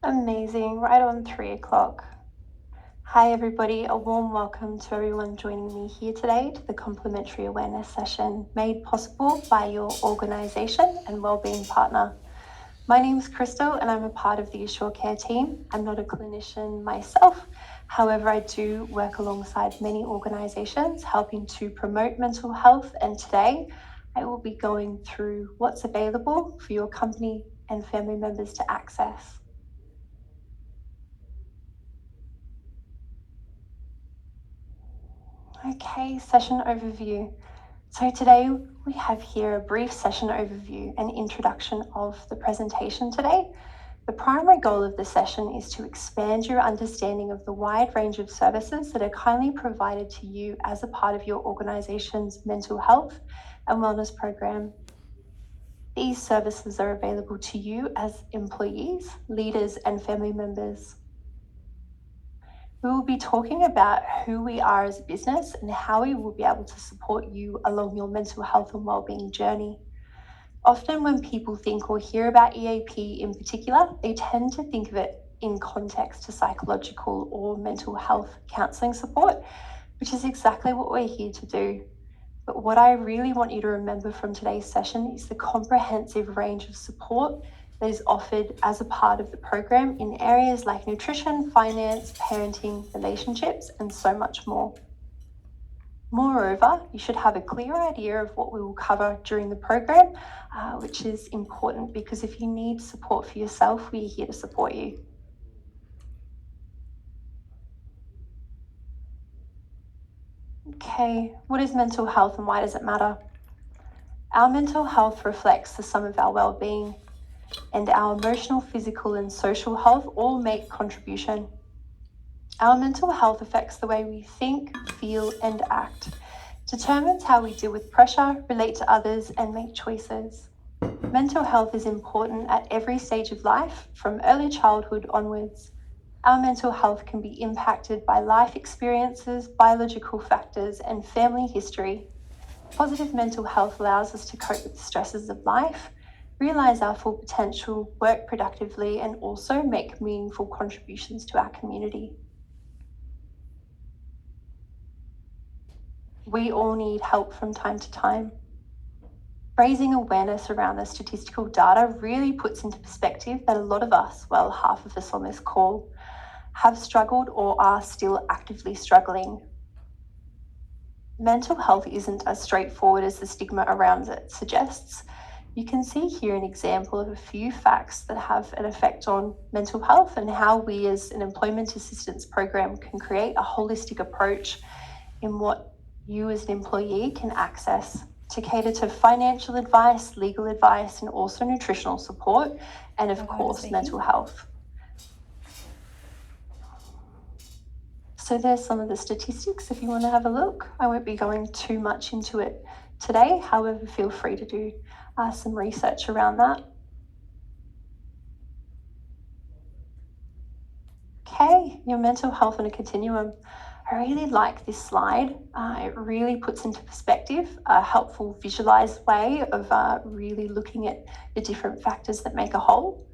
Amazing, right on 3 o'clock. Hi everybody, a warm welcome to everyone joining me here today to the complimentary awareness session made possible by your organisation and wellbeing partner. My name is Crystal and I'm a part of the Assure Care team. I'm not a clinician myself, however I do work alongside many organisations helping to promote mental health, and today I will be going through what's available for your company and family members to access. Okay, session overview. So today we have here a brief session overview and introduction of the presentation today. The primary goal of the session is to expand your understanding of the wide range of services that are kindly provided to you as a part of your organisation's mental health and wellness program. These services are available to you as employees, leaders, and family members. We will be talking about who we are as a business and how we will be able to support you along your mental health and wellbeing journey. Often when people think or hear about EAP in particular, they tend to think of it in context to psychological or mental health counselling support, which is exactly what we're here to do. But what I really want you to remember from today's session is the comprehensive range of support that is offered as a part of the program in areas like nutrition, finance, parenting, relationships, and so much more. Moreover, you should have a clear idea of what we will cover during the program, which is important because if you need support for yourself, we're here to support you. Okay, what is mental health and why does it matter? Our mental health reflects the sum of our well-being, and our emotional, physical, and social health all make contribution. Our mental health affects the way we think, feel, and act, determines how we deal with pressure, relate to others, and make choices. Mental health is important at every stage of life, from early childhood onwards. Our mental health can be impacted by life experiences, biological factors, and family history. Positive mental health allows us to cope with the stresses of life, realize our full potential, work productively, and also make meaningful contributions to our community. We all need help from time to time. Raising awareness around the statistical data really puts into perspective that a lot of us, well, half of us on this call, have struggled or are still actively struggling. Mental health isn't as straightforward as the stigma around it suggests. You can see here an example of a few facts that have an effect on mental health and how we as an employment assistance program can create a holistic approach in what you as an employee can access to cater to financial advice, legal advice, and also nutritional support, and of course, mental health. So there's some of the statistics if you want to have a look. I won't be going too much into it today, however, feel free to do some research around that. Okay, your mental health on a continuum. I really like this slide. It really puts into perspective a helpful visualized way of really looking at the different factors that make a whole.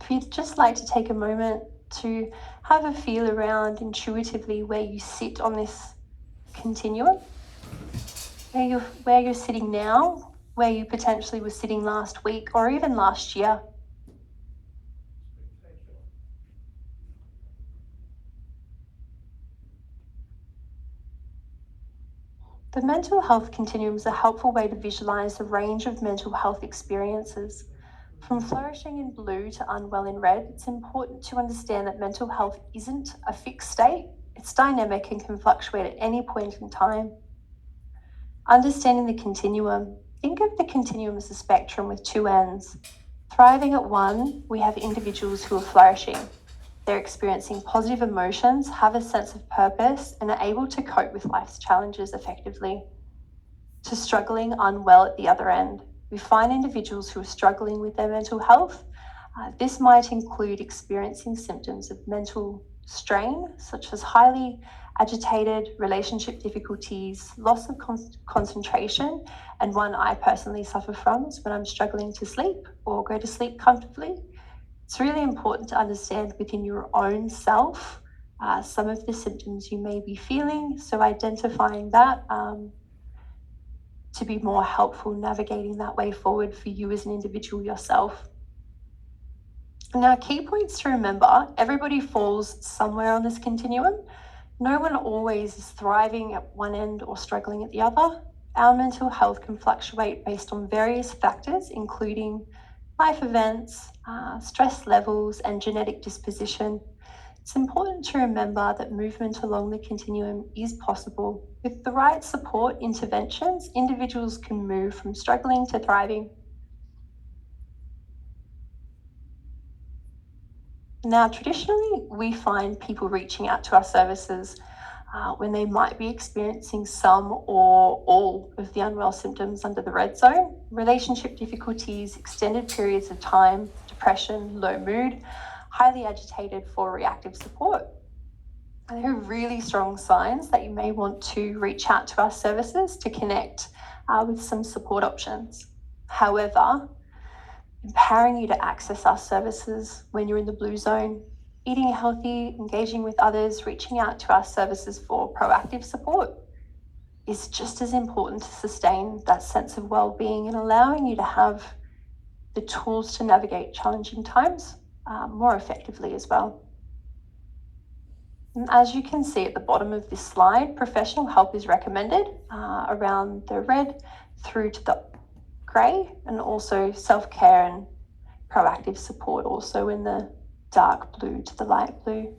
If you'd just like to take a moment to have a feel around intuitively where you sit on this continuum, where you're sitting now, where you potentially were sitting last week or even last year. The mental health continuum is a helpful way to visualize the range of mental health experiences. From flourishing in blue to unwell in red, it's important to understand that mental health isn't a fixed state. It's dynamic and can fluctuate at any point in time. Understanding the continuum. Think of the continuum as a spectrum with two ends. Thriving at one, we have individuals who are flourishing. They're experiencing positive emotions, have a sense of purpose, and are able to cope with life's challenges effectively. To struggling unwell at the other end, we find individuals who are struggling with their mental health, This might include experiencing symptoms of mental strain, such as highly agitated, relationship difficulties, loss of concentration, and one I personally suffer from is when I'm struggling to sleep or go to sleep comfortably. It's really important to understand within your own self some of the symptoms you may be feeling, so identifying that to be more helpful navigating that way forward for you as an individual yourself. Now, key points to remember: everybody falls somewhere on this continuum. No one always is thriving at one end or struggling at the other. Our mental health can fluctuate based on various factors, including life events, stress levels, and genetic disposition. It's important to remember that movement along the continuum is possible. With the right support interventions, individuals can move from struggling to thriving. Now, traditionally, we find people reaching out to our services when they might be experiencing some or all of the unwell symptoms under the red zone: relationship difficulties, extended periods of time, depression, low mood, highly agitated for reactive support. And there are really strong signs that you may want to reach out to our services to connect with some support options. However, empowering you to access our services when you're in the blue zone, eating healthy, engaging with others, reaching out to our services for proactive support is just as important to sustain that sense of well-being and allowing you to have the tools to navigate challenging times more effectively as well. And as you can see at the bottom of this slide, professional help is recommended around the red through to the grey, and also self-care and proactive support also in the dark blue to the light blue.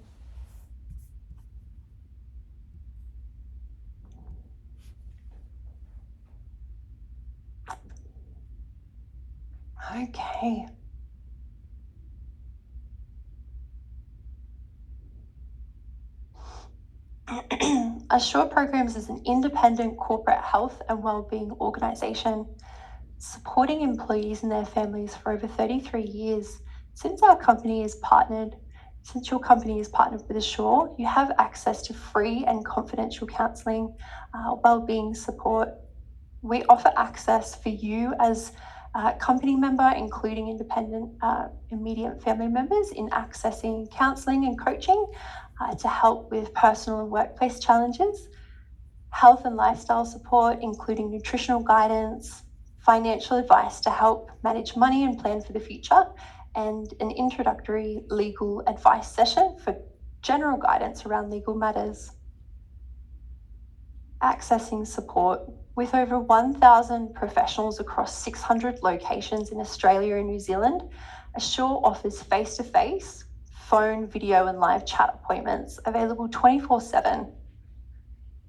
Okay. Assure Programs is an independent corporate health and wellbeing organisation supporting employees and their families for over 33 years. Since your company is partnered with Assure, you have access to free and confidential counselling, wellbeing support. We offer access for you as a company member, including independent immediate family members, in accessing counselling and coaching to help with personal and workplace challenges, health and lifestyle support, including nutritional guidance, financial advice to help manage money and plan for the future, and an introductory legal advice session for general guidance around legal matters. Accessing support. With over 1,000 professionals across 600 locations in Australia and New Zealand, Assure offers face-to-face, phone, video, and live chat appointments available 24/7.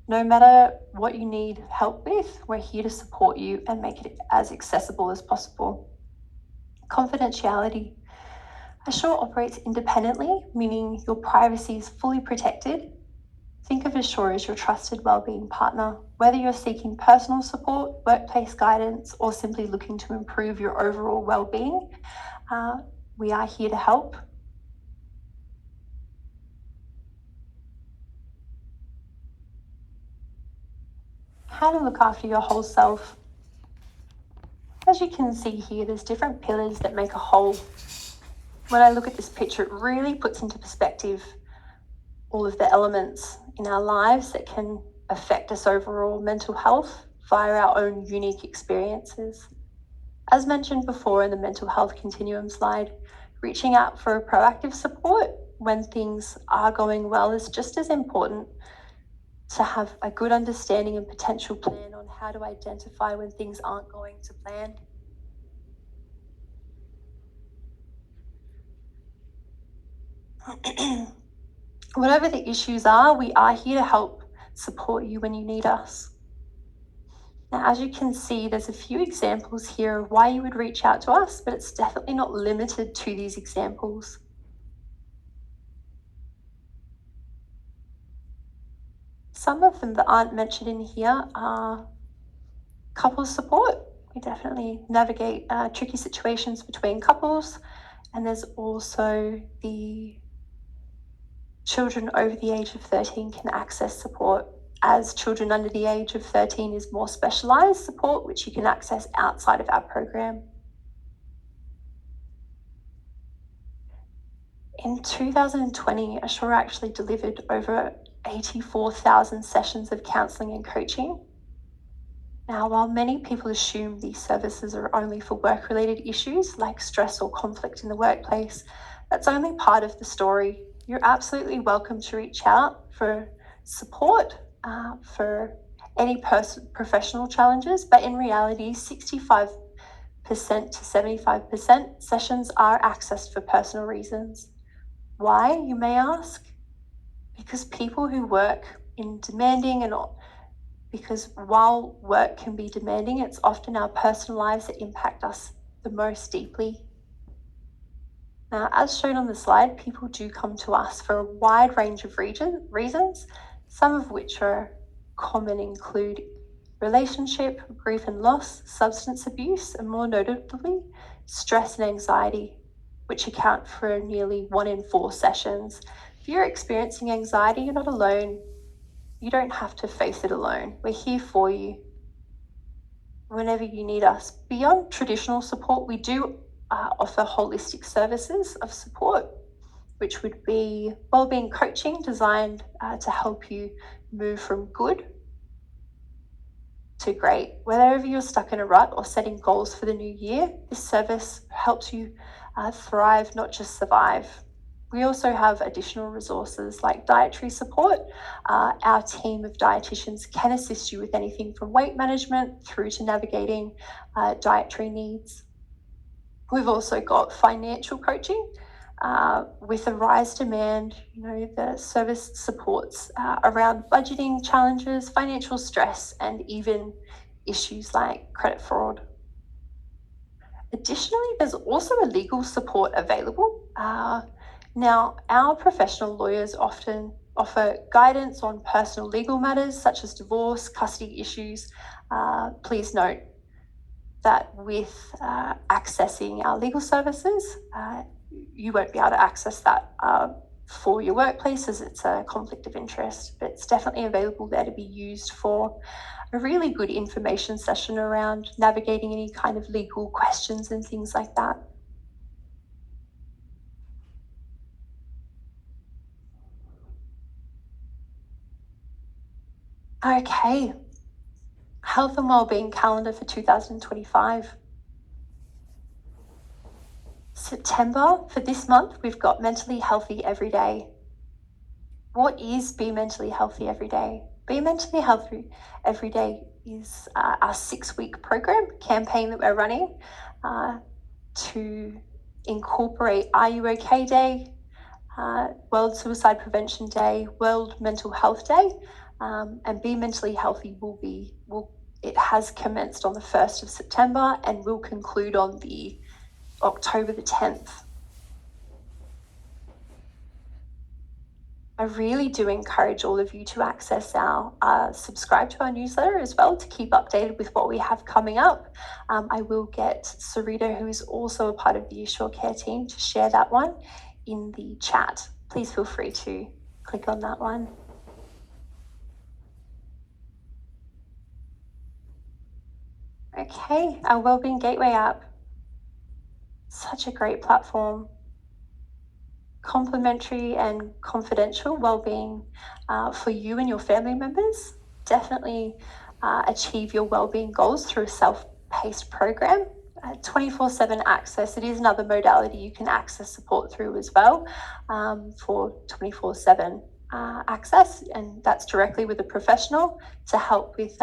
No matter what you need help with, we're here to support you and make it as accessible as possible. Confidentiality. Assure operates independently, meaning your privacy is fully protected. Think of Assure as your trusted wellbeing partner. Whether you're seeking personal support, workplace guidance, or simply looking to improve your overall wellbeing, we are here to help. How to look after your whole self. As you can see here, there's different pillars that make a whole. When I look at this picture, it really puts into perspective all of the elements in our lives that can affect us overall mental health via our own unique experiences. As mentioned before in the mental health continuum slide, reaching out for proactive support when things are going well is just as important to have a good understanding and potential plan on how to identify when things aren't going to plan. Whatever the issues are, we are here to help support you when you need us. Now, as you can see, there's a few examples here of why you would reach out to us, but it's definitely not limited to these examples. Some of them that aren't mentioned in here are couples support. We definitely navigate tricky situations between couples And there's also the children over the age of 13 can access support, as children under the age of 13 is more specialised support, which you can access outside of our program. In 2020, Assure actually delivered over 84,000 sessions of counselling and coaching. Now, while many people assume these services are only for work-related issues like stress or conflict in the workplace, that's only part of the story. You're absolutely welcome to reach out for support for any professional challenges, but in reality, 65% to 75% sessions are accessed for personal reasons. Why, you may ask? Because people who work in demanding because while work can be demanding, it's often our personal lives that impact us the most deeply. Now, as shown on the slide, people do come to us for a wide range of reasons, some of which are common include relationship, grief and loss, substance abuse, and more notably, stress and anxiety, which account for nearly 1 in 4 sessions. If you're experiencing anxiety, you're not alone. You don't have to face it alone. We're here for you whenever you need us. Beyond traditional support, we do offer holistic services of support, which would be wellbeing coaching designed to help you move from good to great. Wherever you're stuck in a rut or setting goals for the new year, this service helps you thrive, not just survive. We also have additional resources like dietary support. Our team of dietitians can assist you with anything from weight management through to navigating dietary needs. We've also got financial coaching. With the rise demand, the service supports around budgeting challenges, financial stress, and even issues like credit fraud. Additionally, there's also a legal support available. Now, our professional lawyers often offer guidance on personal legal matters such as divorce, custody issues. Please note that with accessing our legal services, you won't be able to access that for your workplace as it's a conflict of interest, but it's definitely available there to be used for a really good information session around navigating any kind of legal questions and things like that. Okay, health and wellbeing calendar for 2025. September, for this month, we've got Mentally Healthy Every Day. What is Be Mentally Healthy Every Day? Be Mentally Healthy Every Day is our 6-week campaign that we're running to incorporate Are You OK Day, World Suicide Prevention Day, World Mental Health Day, and Be Mentally Healthy it has commenced on the 1st of September and will conclude on the October the 10th. I really do encourage all of you to access subscribe to our newsletter as well to keep updated with what we have coming up. I will get Sarita, who is also a part of the Assure Care team, to share that one in the chat. Please feel free to click on that one. Okay, our Wellbeing Gateway app. Such a great platform. Complimentary and confidential wellbeing for you and your family members. Definitely achieve your wellbeing goals through a self-paced program. 24/7 access. It is another modality you can access support through as well for 24/7 access, and that's directly with a professional to help with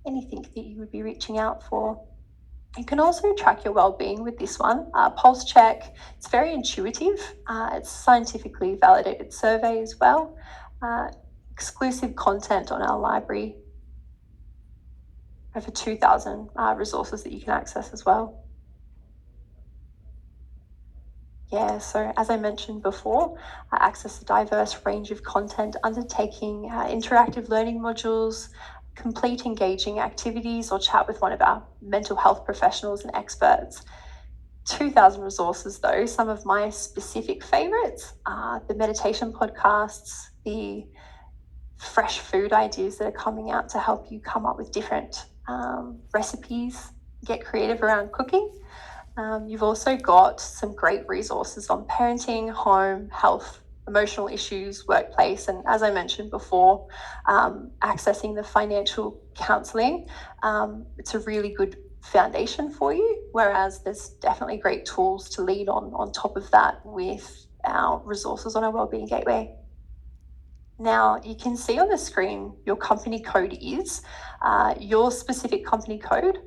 anything that you would be reaching out for. You can also track your well-being with this one. Pulse check, it's very intuitive. It's scientifically validated survey as well. Exclusive content on our library. Over 2,000 resources that you can access as well. Yeah, so as I mentioned before, access a diverse range of content, undertaking interactive learning modules, complete engaging activities, or chat with one of our mental health professionals and experts 2,000 resources though. Some of my specific favorites are the meditation podcasts, the fresh food ideas that are coming out to help you come up with different recipes, get creative around cooking. You've also got some great resources on parenting, home, health, emotional issues, workplace, and as I mentioned before, accessing the financial counselling. It's a really good foundation for you, whereas there's definitely great tools to lean on top of that with our resources on our Wellbeing Gateway. Now, you can see on the screen your company code is. Your specific company code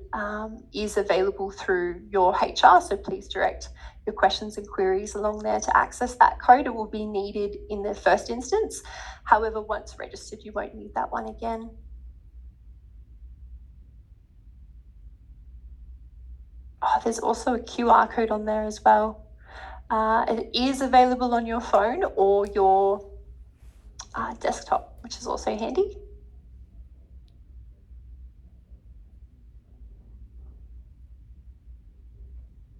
is available through your HR, so please direct your questions and queries along there to access that code. It will be needed in the first instance. However, once registered, you won't need that one again. There's also a QR code on there as well. It is available on your phone or your desktop, which is also handy.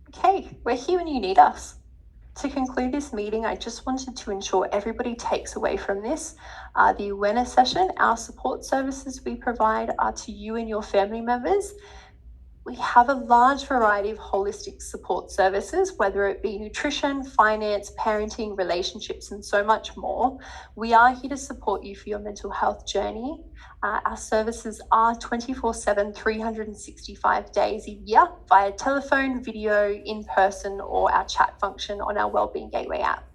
Okay, we're here when you need us. To conclude this meeting, I just wanted to ensure everybody takes away from this the awareness session. Our support services we provide are to you and your family members. We have a large variety of holistic support services, whether it be nutrition, finance, parenting, relationships, and so much more. We are here to support you for your mental health journey. Our services are 24/7, 365 days a year via telephone, video, in person, or our chat function on our Wellbeing Gateway app.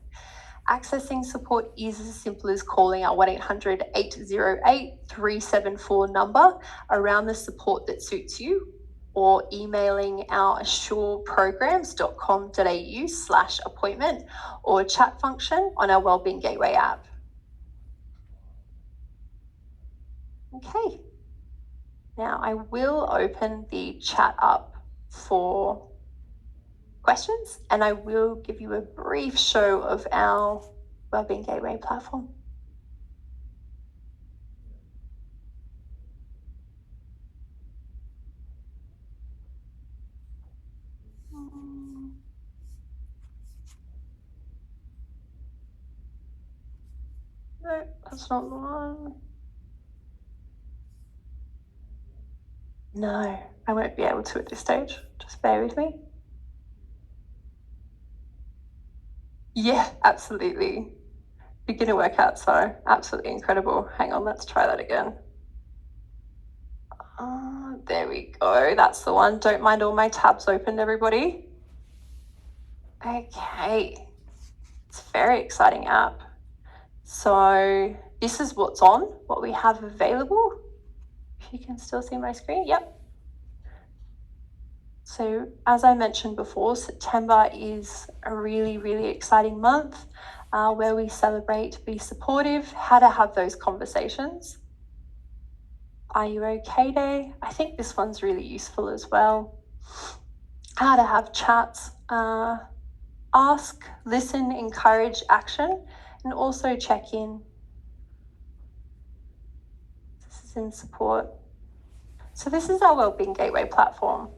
Accessing support is as simple as calling our 1-800-808-374 number around the support that suits you, or emailing our assureprograms.com.au/appointment or chat function on our Wellbeing Gateway app. Okay, now I will open the chat up for questions and I will give you a brief show of our Wellbeing Gateway platform. No, that's not the one. No, I won't be able to at this stage. Just bear with me. Yeah, absolutely. Beginner workout, so absolutely incredible. Hang on, let's try that again. There we go. That's the one. Don't mind all my tabs opened, everybody. Okay. It's a very exciting app. So this is what's on, what we have available. If you can still see my screen, yep. So as I mentioned before, September is a really, really exciting month where we celebrate Be Supportive, how to have those conversations. Are You Okay Day? I think this one's really useful as well. How to have chats, ask, listen, encourage action, and also check in. This is in support. So this is our Wellbeing Gateway platform.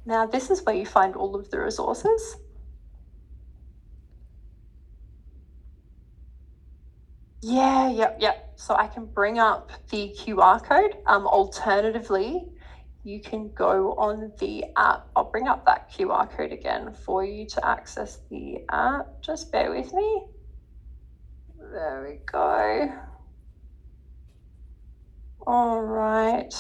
Now this is where you find all of the resources. Yeah. So I can bring up the QR code. Alternatively, you can go on the app. I'll bring up that QR code again for you to access the app. Just bear with me. There we go. All right.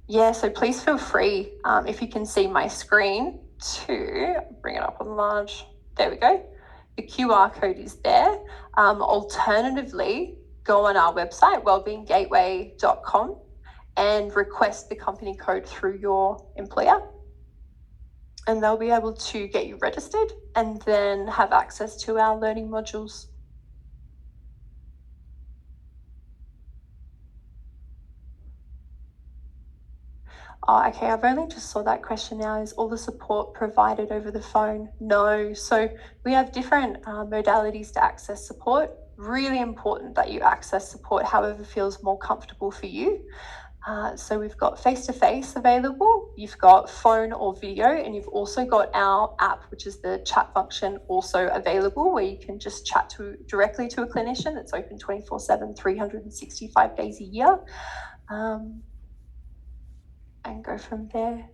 Yeah, so please feel free, if you can see my screen, to bring it up on large. There we go. The QR code is there. Alternatively, go on our website, wellbeinggateway.com, and request the company code through your employer. And they'll be able to get you registered and then have access to our learning modules. Oh, okay, I've only just saw that question now. Is all the support provided over the phone? No. So we have different modalities to access support. Really important that you access support however feels more comfortable for you. So we've got face-to-face available, you've got phone or video, and you've also got our app, which is the chat function, also available, where you can just chat directly to a clinician. It's open 24/7, 365 days a year, and go from there.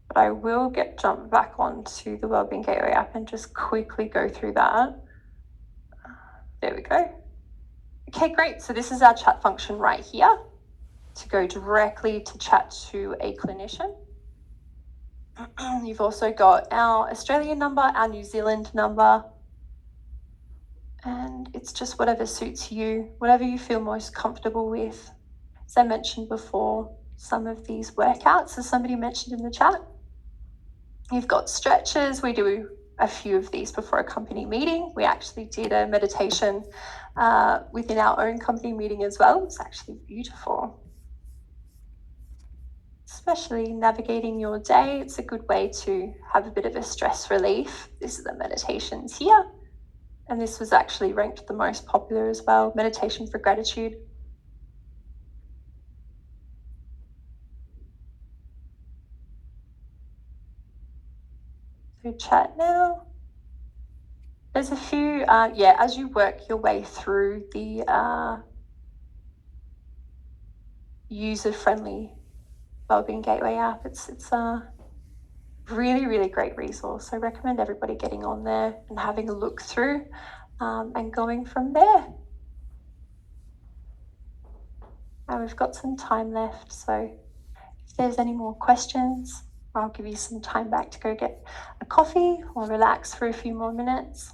But I will jump back onto the Wellbeing Gateway app and just quickly go through that. There we go. Okay, great. So this is our chat function right here to go directly to chat to a clinician. You've also got our Australian number, our New Zealand number, and it's just whatever suits you, whatever you feel most comfortable with. As I mentioned before, some of these workouts, as somebody mentioned in the chat, you've got stretches. We do a few of these before a company meeting. We actually did a meditation within our own company meeting as well. It's actually beautiful. Especially navigating your day, it's a good way to have a bit of a stress relief. This is the meditations here, and this was actually ranked the most popular as well, meditation for gratitude. So chat now. There's a few, as you work your way through the user-friendly Wellbeing Gateway app, it's a really, really great resource. I recommend everybody getting on there and having a look through and going from there. And we've got some time left, so if there's any more questions, I'll give you some time back to go get a coffee or relax for a few more minutes.